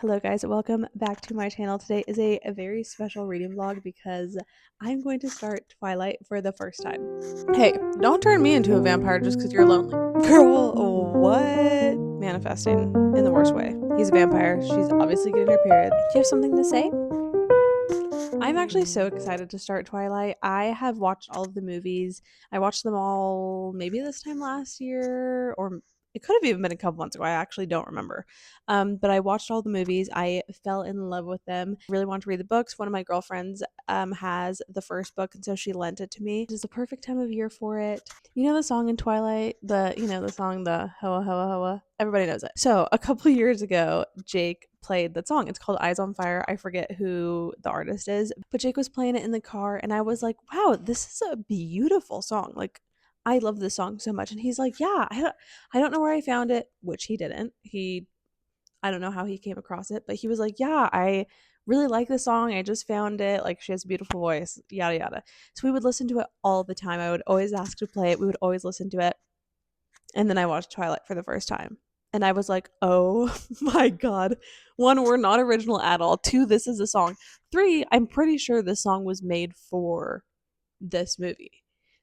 Hello guys, welcome back to my channel. Today is a very special reading vlog because I'm going to start Twilight for the first time. Hey, don't turn me into a vampire just because you're lonely. Girl, what? Manifesting in the worst way. He's a vampire. She's obviously getting her period. Do you have something to say? I'm actually so excited to start Twilight. I have watched all of the movies. I watched them all maybe this time last year, or it could have even been a couple months ago. I actually don't remember. But I watched all the movies. I fell in love with them. Really want to read the books. One of my girlfriends has the first book, and so she lent it to me. It is the perfect time of year for it. You know the song in Twilight? The song, the Hoa Hoa Hoa? Everybody knows it. So a couple years ago, Jake played that song. It's called Eyes on Fire. I forget who the artist is, but Jake was playing it in the car, and I was like, wow, this is a beautiful song. Like, I love this song so much. And he's like, yeah, I don't know where I found it, which he didn't. I don't know how he came across it, but he was like, yeah, I really like this song. I just found it. Like, she has a beautiful voice, yada, yada. So we would listen to it all the time. I would always ask to play it. We would always listen to it. And then I watched Twilight for the first time. And I was like, oh my God. One, we're not original at all. Two, this is a song. Three, I'm pretty sure this song was made for this movie.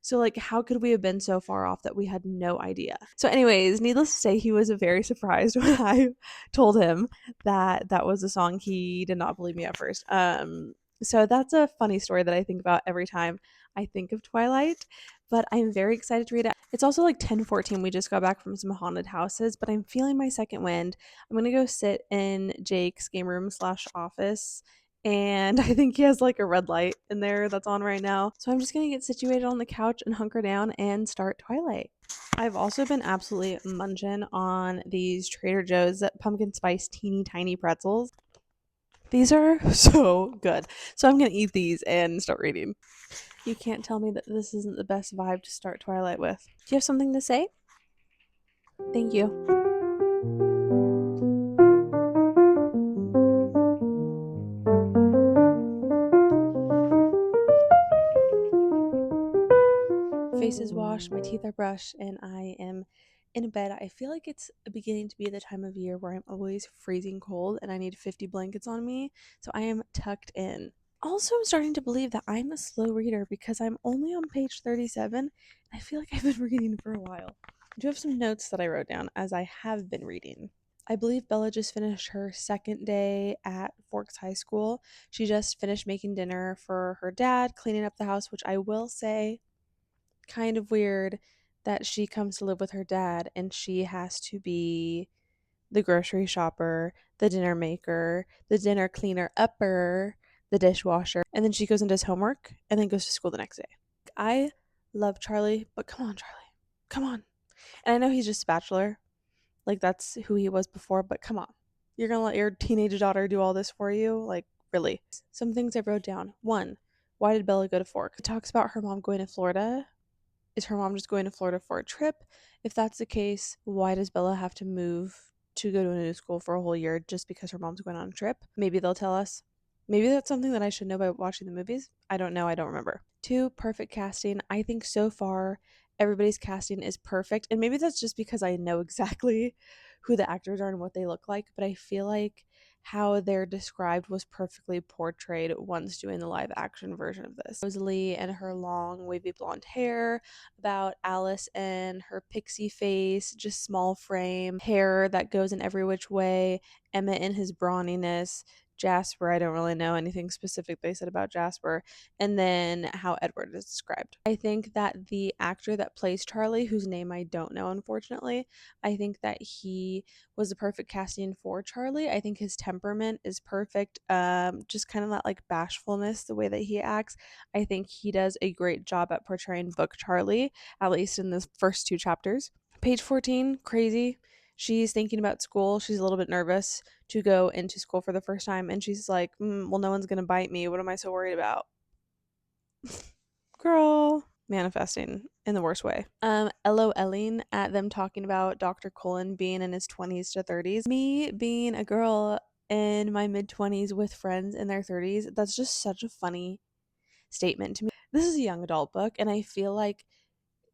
So, like, how could we have been so far off that we had no idea? So, anyways, needless to say, he was very surprised when I told him that that was a song. He did not believe me at first. So that's a funny story that I think about every time I think of Twilight. But I'm very excited to read it. It's also like 10:14. We just got back from some haunted houses, but I'm feeling my second wind. I'm gonna go sit in Jake's game room slash office, and I think he has like a red light in there that's on right now. So I'm just gonna get situated on the couch and hunker down and start Twilight. I've also been absolutely munching on these Trader Joe's pumpkin spice teeny tiny pretzels. These are so good. So I'm gonna eat these and start reading. You can't tell me that this isn't the best vibe to start Twilight with. Do you have something to say? Thank you. Face is washed, my teeth are brushed, and I am in bed. I feel like it's beginning to be the time of year where I'm always freezing cold and I need 50 blankets on me, so I am tucked in. Also, I'm starting to believe that I'm a slow reader because I'm only on page 37, and I feel like I've been reading for a while. I do have some notes that I wrote down as I have been reading. I believe Bella just finished her second day at Forks High School. She just finished making dinner for her dad, cleaning up the house, which I will say, kind of weird that she comes to live with her dad and she has to be the grocery shopper, the dinner maker, the dinner cleaner upper, the dishwasher, and then she goes and does homework and then goes to school the next day. I love Charlie, but come on, Charlie. Come on. And I know he's just a bachelor. Like, that's who he was before, but come on. You're going to let your teenage daughter do all this for you? Like, really? Some things I wrote down. One, why did Bella go to Forks? It talks about her mom going to Florida. Is her mom just going to Florida for a trip? If that's the case, why does Bella have to move to go to a new school for a whole year just because her mom's going on a trip? Maybe they'll tell us. Maybe that's something that I should know by watching the movies. I don't know. I don't remember. Two, perfect casting. I think so far everybody's casting is perfect. And maybe that's just because I know exactly who the actors are and what they look like. But I feel like how they're described was perfectly portrayed once doing the live action version of this. Rosalie and her long wavy blonde hair, about Alice and her pixie face, just small frame, hair that goes in every which way, Emmett and his brawniness, Jasper, I don't really know anything specific they said about Jasper, and then how Edward is described. I think that the actor that plays Charlie, whose name I don't know unfortunately, I think that he was the perfect casting for Charlie. I think his temperament is perfect. Just kind of that like bashfulness, the way that he acts. I think he does a great job at portraying book Charlie, at least in the first two chapters. Page 14, crazy. She's thinking about school. She's a little bit nervous to go into school for the first time. And she's like, well, no one's going to bite me. What am I so worried about? Girl. Manifesting in the worst way. LOLing at them talking about Dr. Cullen being in his 20s to 30s. Me being a girl in my mid 20s with friends in their 30s. That's just such a funny statement to me. This is a young adult book, and I feel like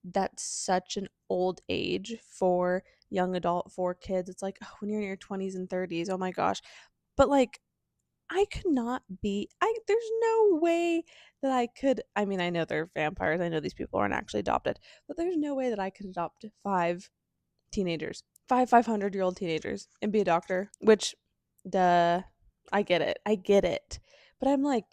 that's such an old age for young adult, for kids. It's like, oh, when you're in your 20s and 30s, oh my gosh. But like I could not be there's no way that I could. I mean, I know they're vampires. I know these people aren't actually adopted, but there's no way that I could adopt five teenagers, 500-year-old teenagers and be a doctor, which duh, I get it. I get it. But I'm like,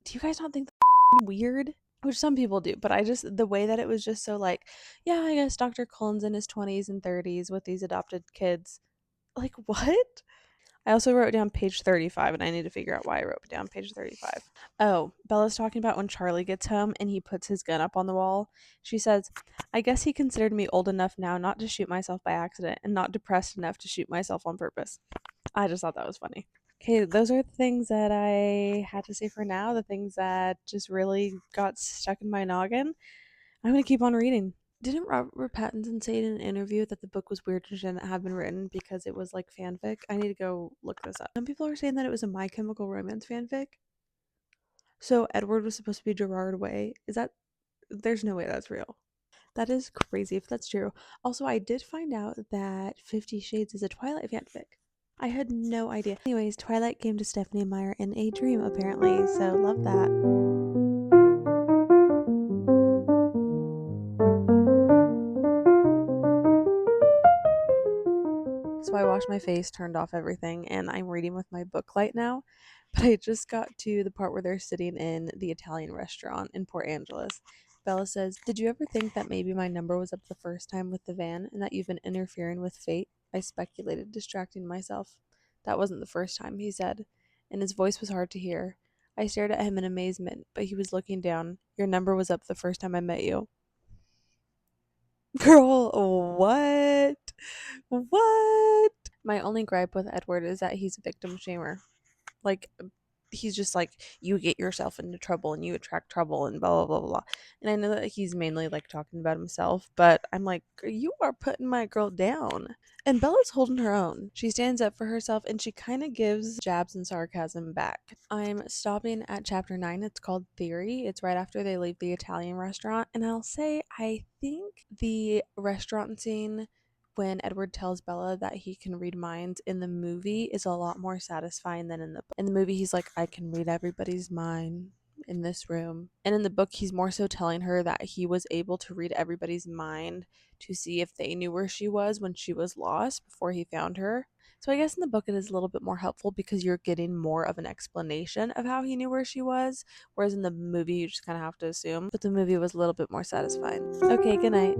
do you guys not think that's weird? Which some people do, but I just the way that it was just so like, yeah, I guess Dr. Cullen's in his 20s and 30s with these adopted kids. Like what? I also wrote down page 35 and I need to figure out why I wrote down page 35. Oh, Bella's talking about when Charlie gets home and he puts his gun up on the wall. She says, I guess he considered me old enough now not to shoot myself by accident and not depressed enough to shoot myself on purpose. I just thought that was funny. Okay, those are the things that I had to say for now, the things that just really got stuck in my noggin. I'm going to keep on reading. Didn't Robert Pattinson say in an interview that the book was weird and shouldn't have been written because it was like fanfic? I need to go look this up. Some people are saying that it was a My Chemical Romance fanfic. So Edward was supposed to be Gerard Way. Is that? There's no way that's real. That is crazy if that's true. Also, I did find out that 50 Shades is a Twilight fanfic. I had no idea. Anyways, Twilight came to Stephanie Meyer in a dream, apparently, so love that. So I washed my face, turned off everything, and I'm reading with my book light now. But I just got to the part where they're sitting in the Italian restaurant in Port Angeles. Bella says, did you ever think that maybe my number was up the first time with the van and that you've been interfering with fate? I speculated, distracting myself. That wasn't the first time, he said, and his voice was hard to hear. I stared at him in amazement, but he was looking down. Your number was up the first time I met you. Girl, what? What? My only gripe with Edward is that he's a victim shamer. Like, he's just like, you get yourself into trouble and you attract trouble and blah, blah, blah, blah. And I know that he's mainly like talking about himself, but I'm like, you are putting my girl down. And Bella's holding her own. She stands up for herself and she kind of gives jabs and sarcasm back. I'm stopping at chapter 9. It's called Theory. It's right after they leave the Italian restaurant. And I'll say, I think the restaurant scene when Edward tells Bella that he can read minds in the movie is a lot more satisfying than in the book. In the movie, he's like, I can read everybody's mind in this room. And in the book, he's more so telling her that he was able to read everybody's mind to see if they knew where she was when she was lost before he found her. So I guess in the book it is a little bit more helpful because you're getting more of an explanation of how he knew where she was, whereas in the movie you just kind of have to assume. But the movie was a little bit more satisfying. Okay, good night.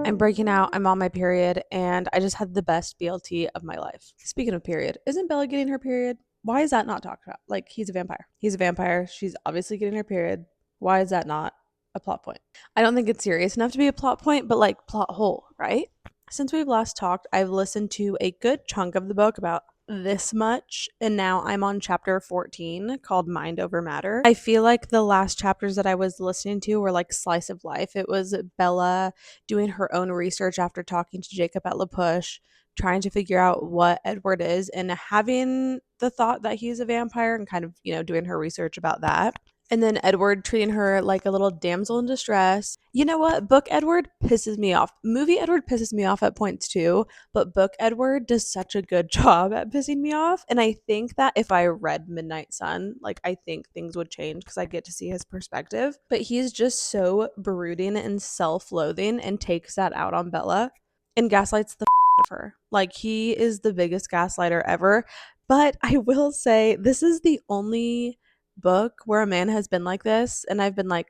I'm breaking out. I'm on my period, and I just had the best BLT of my life. Speaking of period, isn't Bella getting her period? Why is that not talked about? Like, he's a vampire. He's a vampire. She's obviously getting her period. Why is that not a plot point? I don't think it's serious enough to be a plot point, but like plot hole, right? Since we've last talked, I've listened to a good chunk of the book, about this much, and now I'm on chapter 14 called Mind Over Matter. I feel like the last chapters that I was listening to were like slice of life. It was Bella doing her own research after talking to Jacob at La Push, trying to figure out what Edward is and having the thought that he's a vampire and kind of, doing her research about that. And then Edward treating her like a little damsel in distress. You know what? Book Edward pisses me off. Movie Edward pisses me off at points too, but book Edward does such a good job at pissing me off. And I think that if I read Midnight Sun, like, I think things would change because I get to see his perspective. But he's just so brooding and self-loathing and takes that out on Bella and gaslights the of her. Like, he is the biggest gaslighter ever. But I will say, this is the only book where a man has been like this and I've been like,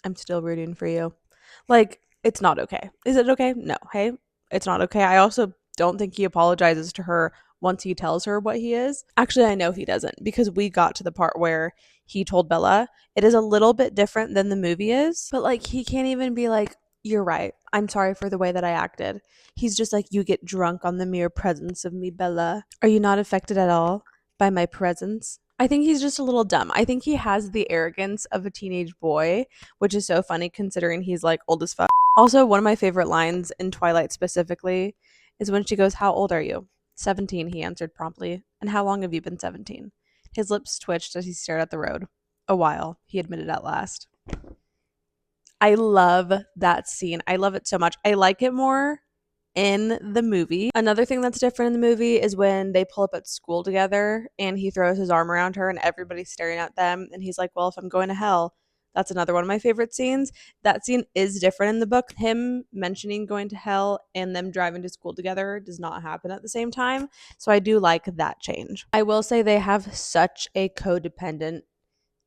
I'm still rooting for you. Like, it's not okay. Is it okay? No. Hey, it's not okay. I also don't think he apologizes to her once he tells her what he is. Actually, I know he doesn't because we got to the part where he told Bella. It is a little bit different than the movie is, but like, he can't even be like, you're right. I'm sorry for the way that I acted. He's just like, you get drunk on the mere presence of me, Bella. Are you not affected at all by my presence? I think he's just a little dumb. I think he has the arrogance of a teenage boy, which is so funny considering he's like old as fuck. Also, one of my favorite lines in Twilight specifically is when she goes, how old are you? 17, he answered promptly. And how long have you been 17? His lips twitched as he stared at the road. A while, he admitted at last. I love that scene. I love it so much. I like it more in the movie. Another thing that's different in the movie is when they pull up at school together and he throws his arm around her and everybody's staring at them. And he's like, well, if I'm going to hell, that's another one of my favorite scenes. That scene is different in the book. Him mentioning going to hell and them driving to school together does not happen at the same time. So I do like that change. I will say they have such a codependent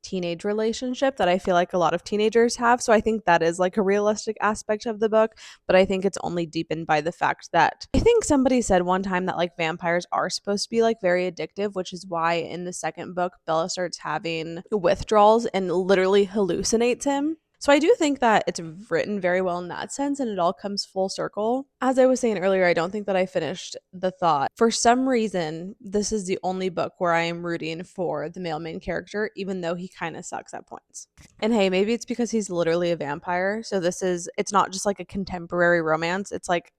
teenage relationship that I feel like a lot of teenagers have. So I think that is like a realistic aspect of the book, but I think it's only deepened by the fact that I think somebody said one time that like vampires are supposed to be like very addictive, which is why in the second book Bella starts having withdrawals and literally hallucinates him. So I do think that it's written very well in that sense and it all comes full circle. As I was saying earlier, I don't think that I finished the thought. For some reason, this is the only book where I am rooting for the male main character, even though he kind of sucks at points. And hey, maybe it's because he's literally a vampire. So it's not just like a contemporary romance. It's like,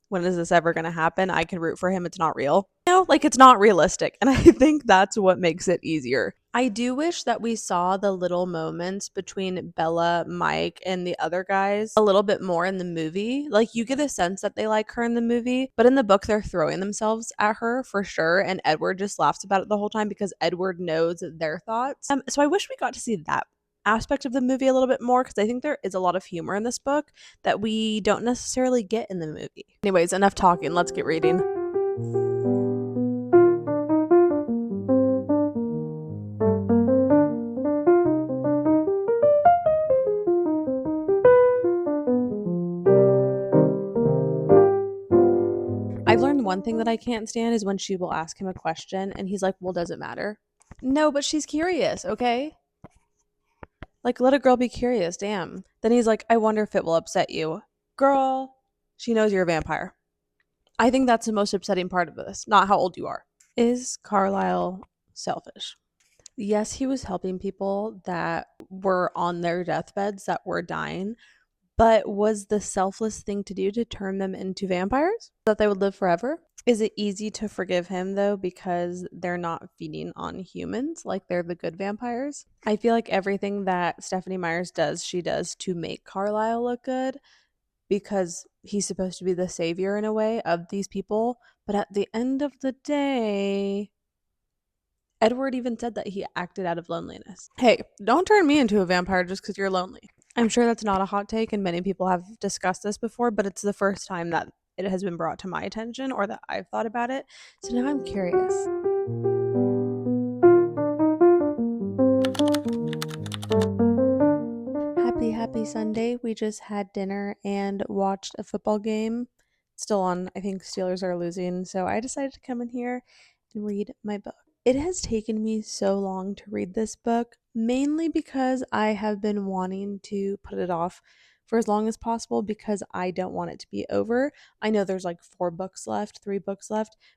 when is this ever going to happen? I can root for him. It's not real. Like it's not realistic. And I think that's what makes it easier. I do wish that we saw the little moments between Bella, Mike, and the other guys a little bit more in the movie. Like you get a sense that they like her in the movie, but in the book they're throwing themselves at her for sure. And Edward just laughs about it the whole time because Edward knows their thoughts. So I wish we got to see that aspect of the movie a little bit more because I think there is a lot of humor in this book that we don't necessarily get in the movie. Anyways, enough talking. Let's get reading. I've learned one thing that I can't stand is when she will ask him a question and he's like, well, does it matter? No, but she's curious, okay? Like, let a girl be curious, damn. Then he's like, I wonder if it will upset you. Girl, she knows you're a vampire. I think that's the most upsetting part of this, not how old you are. Is Carlisle selfish? Yes, he was helping people that were on their deathbeds that were dying, but was the selfless thing to do to turn them into vampires? That they would live forever? Is it easy to forgive him though because they're not feeding on humans like they're the good vampires? I feel like everything that Stephanie Myers does, she does to make Carlisle look good because he's supposed to be the savior in a way of these people. But at the end of the day, Edward even said that he acted out of loneliness. Hey, don't turn me into a vampire just because you're lonely. I'm sure that's not a hot take, and many people have discussed this before, but it's the first time that it has been brought to my attention or that I've thought about it. So now I'm curious. Happy Sunday. We just had dinner and watched a football game. It's still on. I think Steelers are losing. So I decided to come in here and read my book. It has taken me so long to read this book, mainly because I have been wanting to put it off for as long as possible because I don't want it to be over. I know there's like 3 books left,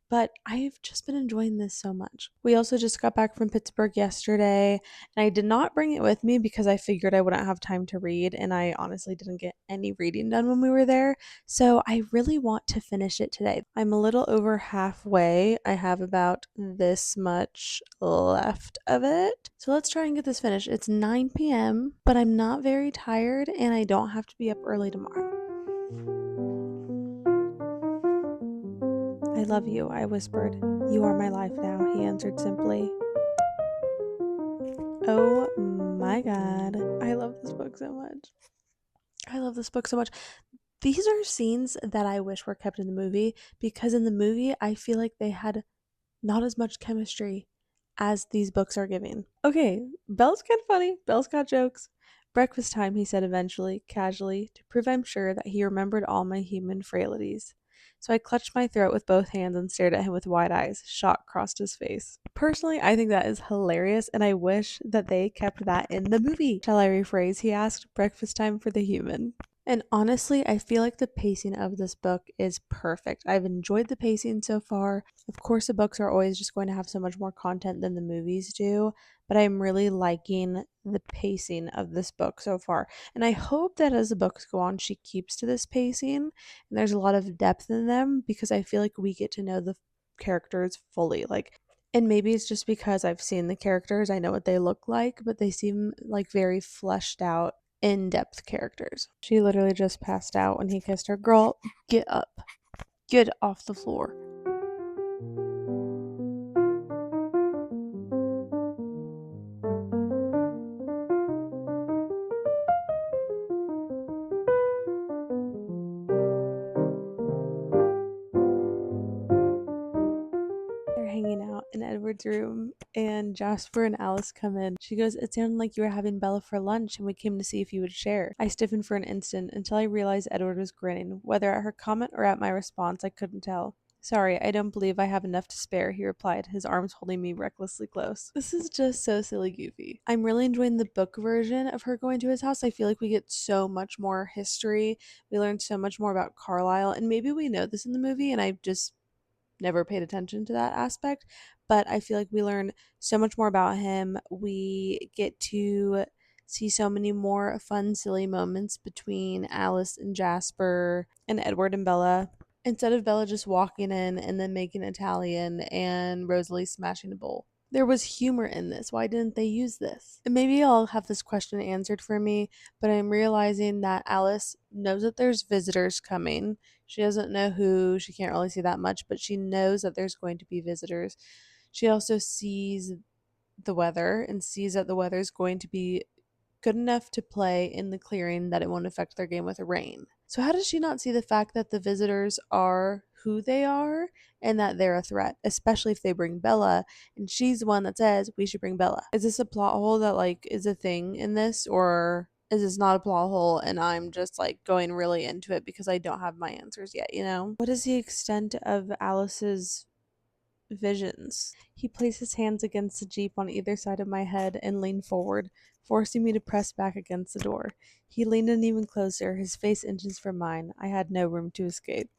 but I've just been enjoying this so much. We also just got back from Pittsburgh yesterday, and I did not bring it with me because I figured I wouldn't have time to read, and I honestly didn't get any reading done when we were there. So I really want to finish it today. I'm a little over halfway. I have about this much left of it. So let's try and get this finished. It's 9 p.m., but I'm not very tired and I don't have to be up early tomorrow. I love you, I whispered. You are my life now, he answered simply. Oh my god. I love this book so much. I love this book so much. These are scenes that I wish were kept in the movie because in the movie, I feel like they had not as much chemistry as these books are giving. Okay, Belle's kind of funny. Belle's got jokes. Breakfast time, he said eventually, casually, to prove I'm sure that he remembered all my human frailties. So I clutched my throat with both hands and stared at him with wide eyes. Shock crossed his face. Personally, I think that is hilarious, and I wish that they kept that in the movie. Shall I rephrase? He asked. Breakfast time for the human. And honestly, I feel like the pacing of this book is perfect. I've enjoyed the pacing so far. Of course, the books are always just going to have so much more content than the movies do, but I'm really liking the pacing of this book so far. And I hope that as the books go on, she keeps to this pacing and there's a lot of depth in them because I feel like we get to know the characters fully. And maybe it's just because I've seen the characters, I know what they look like, but they seem like very fleshed out, in-depth characters. She literally just passed out when he kissed her. Girl, get up. Get off the floor. They're hanging out in Edward's room, and Jasper and Alice come in. She goes, "It sounded like you were having Bella for lunch, and we came to see if you would share." I stiffened for an instant until I realized Edward was grinning. Whether at her comment or at my response, I couldn't tell. "Sorry, I don't believe I have enough to spare," he replied, his arms holding me recklessly close. This is just so silly goofy. I'm really enjoying the book version of her going to his house. I feel like we get so much more history. We learn so much more about Carlisle, and maybe we know this in the movie, and I just never paid attention to that aspect, but I feel like we learn so much more about him. We get to see so many more fun, silly moments between Alice and Jasper and Edward and Bella. Instead of Bella just walking in and then making Italian and Rosalie smashing a bowl. There was humor in this. Why didn't they use this? And maybe I'll have this question answered for me, but I'm realizing that Alice knows that there's visitors coming. She doesn't know who, she can't really see that much, but she knows that there's going to be visitors. She also sees the weather and sees that the weather is going to be good enough to play in the clearing that it won't affect their game with the rain. So how does she not see the fact that the visitors are who they are and that they're a threat, especially if they bring Bella, and she's the one that says we should bring Bella? Is this a plot hole that like is a thing in this, or is this not a plot hole and I'm just like going really into it because I don't have my answers yet, you know? What is the extent of Alice's visions? He placed his hands against the Jeep on either side of my head and leaned forward, forcing me to press back against the door. He leaned in even closer, his face inches from mine. I had no room to escape.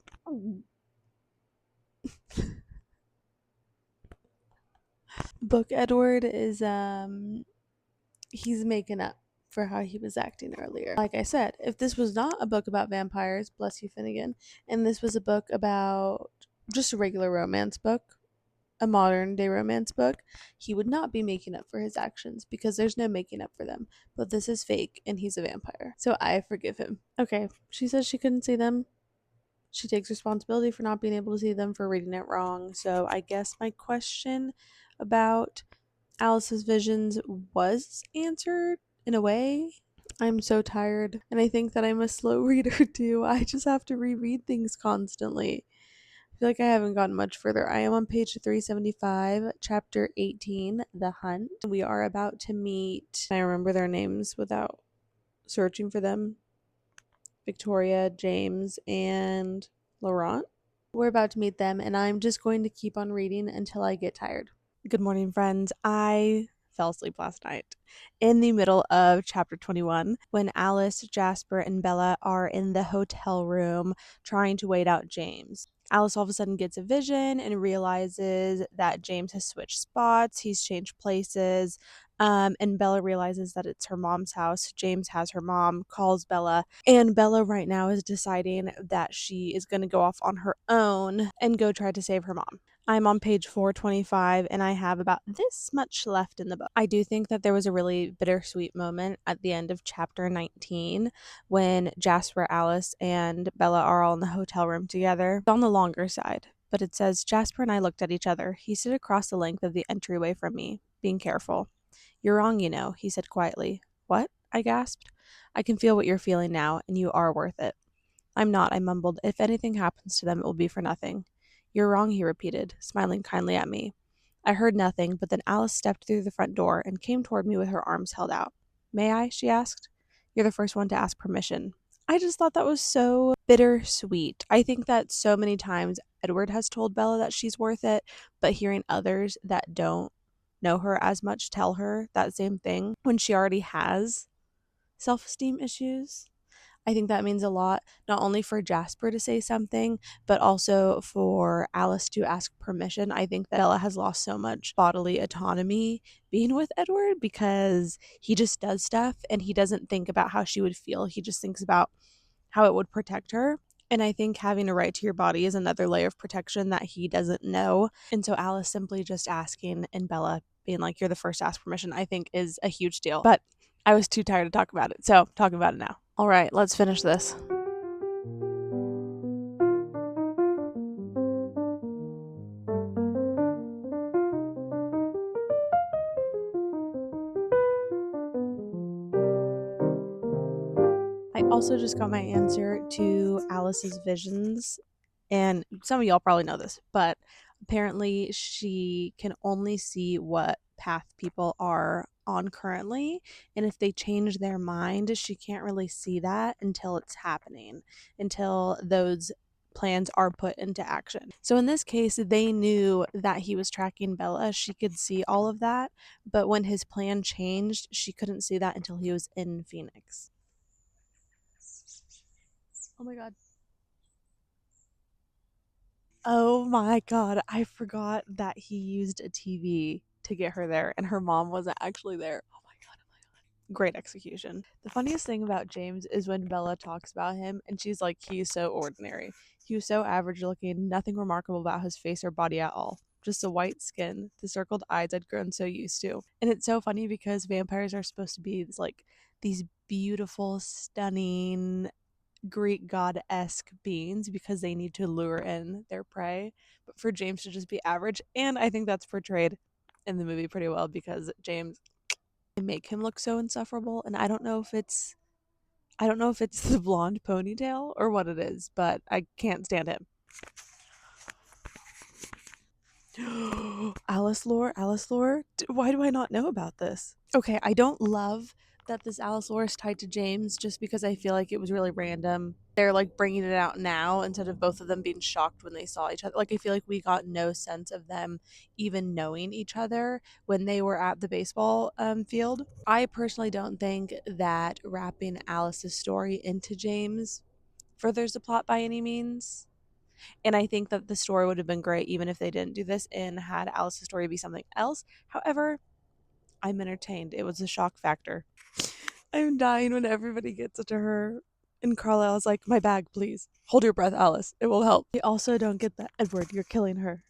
Book Edward is he's making up for how he was acting earlier. Like I said, if this was not a book about vampires, bless you Finnegan, and this was a book about just a regular romance book, a modern day romance book, he would not be making up for his actions because there's no making up for them. But this is fake and he's a vampire. So I forgive him. Okay, she says she couldn't see them. She takes responsibility for not being able to see them, for reading it wrong. So I guess my question about Alice's visions was answered in a way. I'm so tired, and I think that I'm a slow reader too. I just have to reread things constantly. I feel like I haven't gotten much further. I am on page 375, chapter 18, The Hunt. We are about to meet, I remember their names without searching for them, Victoria, James, and Laurent. We're about to meet them, and I'm just going to keep on reading until I get tired. Good morning, friends. I fell asleep last night in the middle of chapter 21 when Alice, Jasper, and Bella are in the hotel room trying to wait out James. Alice all of a sudden gets a vision and realizes that James has switched spots, he's changed places, and Bella realizes that it's her mom's house. James has her mom, calls Bella, and Bella right now is deciding that she is going to go off on her own and go try to save her mom. I'm on page 425 and I have about this much left in the book. I do think that there was a really bittersweet moment at the end of chapter 19 when Jasper, Alice, and Bella are all in the hotel room together. It's on the longer side, but it says, Jasper and I looked at each other. He stood across the length of the entryway from me, being careful. You're wrong, you know, he said quietly. What? I gasped. I can feel what you're feeling now, and you are worth it. I'm not, I mumbled. If anything happens to them, it will be for nothing. You're wrong, he repeated, smiling kindly at me. I heard nothing, but then Alice stepped through the front door and came toward me with her arms held out. May I? She asked. You're the first one to ask permission. I just thought that was so bittersweet. I think that so many times Edward has told Bella that she's worth it, but hearing others that don't know her as much tell her that same thing when she already has self-esteem issues, I think that means a lot, not only for Jasper to say something, but also for Alice to ask permission. I think that Bella has lost so much bodily autonomy being with Edward because he just does stuff and he doesn't think about how she would feel. He just thinks about how it would protect her. And I think having a right to your body is another layer of protection that he doesn't know. And so Alice simply just asking and Bella being like, you're the first to ask permission, I think is a huge deal. But I was too tired to talk about it. So talking about it now. All right, let's finish this. also just got my answer to Alice's visions. And some of y'all probably know this, but apparently she can only see what path people are on currently. And if they change their mind, she can't really see that until it's happening, until those plans are put into action. So in this case, they knew that he was tracking Bella. She could see all of that. But when his plan changed, she couldn't see that until he was in Phoenix. Oh my God. Oh my God, I forgot that he used a TV to get her there and her mom wasn't actually there. Oh my God, oh my God. Great execution. The funniest thing about James is when Bella talks about him and she's like, he's so ordinary. He was so average looking, nothing remarkable about his face or body at all. Just the white skin, the circled eyes I'd grown so used to. And it's so funny because vampires are supposed to be these beautiful, stunning, Greek god-esque beings because they need to lure in their prey. But for James to just be average, and I think that's portrayed in the movie pretty well because James, they make him look so insufferable, and I don't know if it's the blonde ponytail or what it is, but I can't stand him. Alice lore, Alice lore. Why do I not know about this? Okay, I don't love that this Alice lore is tied to James just because I feel like it was really random. They're like bringing it out now instead of both of them being shocked when they saw each other. Like, I feel like we got no sense of them even knowing each other when they were at the baseball field. I personally don't think that wrapping Alice's story into James furthers the plot by any means. And I think that the story would have been great even if they didn't do this and had Alice's story be something else. However, I'm entertained. It was a shock factor. I'm dying when everybody gets it to her. And Carlisle's like, my bag, please. Hold your breath, Alice. It will help. We also don't get that. Edward, you're killing her.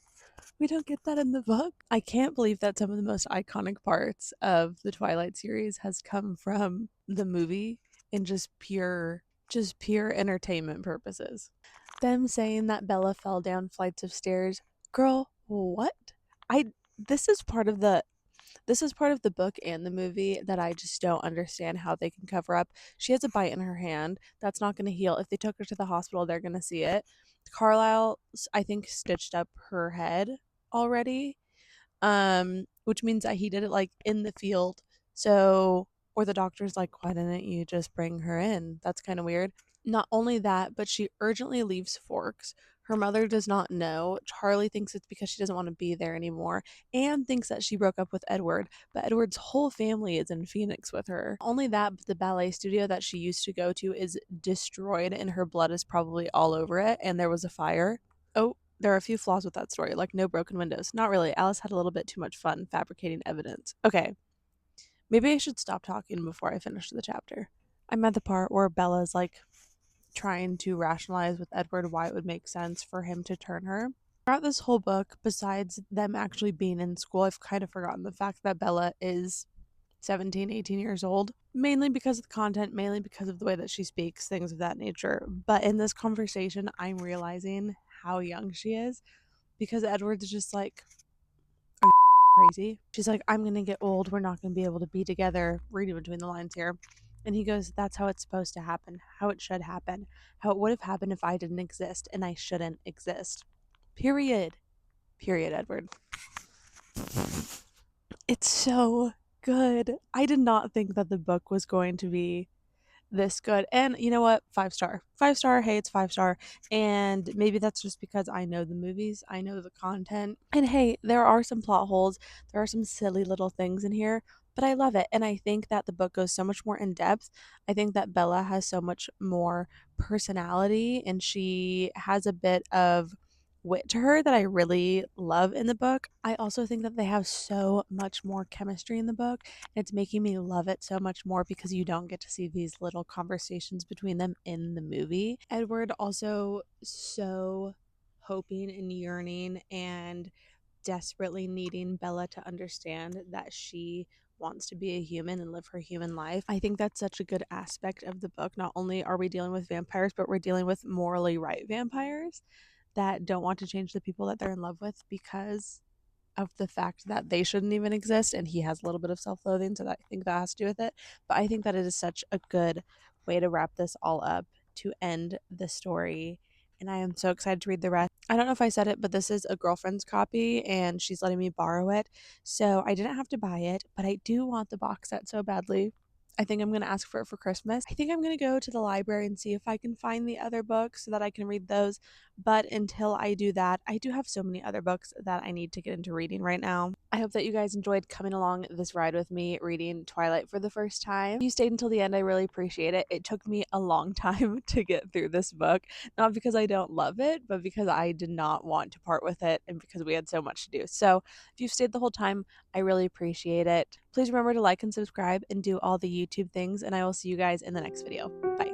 We don't get that in the book. I can't believe that some of the most iconic parts of the Twilight series has come from the movie in just pure entertainment purposes. Them saying that Bella fell down flights of stairs. Girl, what? I this is part of the book and the movie that I just don't understand how they can cover up. She has a bite in her hand. That's not going to heal. If they took her to the hospital, they're going to see it. Carlisle, I think, stitched up her head already, which means that he did it like in the field. So, or the doctor's like, why didn't you just bring her in? That's kind of weird. Not only that, but she urgently leaves Forks. Her mother does not know. Charlie thinks it's because she doesn't want to be there anymore and thinks that she broke up with Edward, but Edward's whole family is in Phoenix with her. Not only that, but the ballet studio that she used to go to is destroyed and her blood is probably all over it, and there was a fire. Oh, there are a few flaws with that story, like no broken windows. Not really. Alice had a little bit too much fun fabricating evidence. Okay, maybe I should stop talking before I finish the chapter. I'm at the part where Bella's like trying to rationalize with Edward why it would make sense for him to turn her. Throughout this whole book, besides them actually being in school, I've kind of forgotten the fact that Bella is 17, 18 years old, mainly because of the content, mainly because of the way that she speaks, things of that nature. But in this conversation, I'm realizing how young she is because Edward's just like, are you crazy? She's like, I'm going to get old. We're not going to be able to be together. Reading between the lines here. And he goes, that's how it's supposed to happen, how it should happen, how it would have happened if I didn't exist and I shouldn't exist. Period. Period, Edward. It's so good. I did not think that the book was going to be this good. And you know what? 5 star. 5 star. Hey, it's 5 star. And maybe that's just because I know the movies, I know the content. And hey, there are some plot holes, there are some silly little things in here, but I love it. And I think that the book goes so much more in depth. I think that Bella has so much more personality and she has a bit of wit to her that I really love in the book. I also think that they have so much more chemistry in the book. It's making me love it so much more because you don't get to see these little conversations between them in the movie. Edward also so hoping and yearning and desperately needing Bella to understand that she wants to be a human and live her human life. I think that's such a good aspect of the book. Not only are we dealing with vampires, but we're dealing with morally right vampires that don't want to change the people that they're in love with because of the fact that they shouldn't even exist, and he has a little bit of self-loathing, so that I think that has to do with it. But I think that it is such a good way to wrap this all up to end the story. And I am so excited to read the rest. I don't know if I said it, but this is a girlfriend's copy and she's letting me borrow it. So I didn't have to buy it, but I do want the box set so badly. I think I'm going to ask for it for Christmas. I think I'm going to go to the library and see if I can find the other books so that I can read those. But until I do that, I do have so many other books that I need to get into reading right now. I hope that you guys enjoyed coming along this ride with me reading Twilight for the first time. If you stayed until the end, I really appreciate it. It took me a long time to get through this book, not because I don't love it, but because I did not want to part with it and because we had so much to do. So if you've stayed the whole time, I really appreciate it. Please remember to like and subscribe and do all the YouTube things, and I will see you guys in the next video. Bye.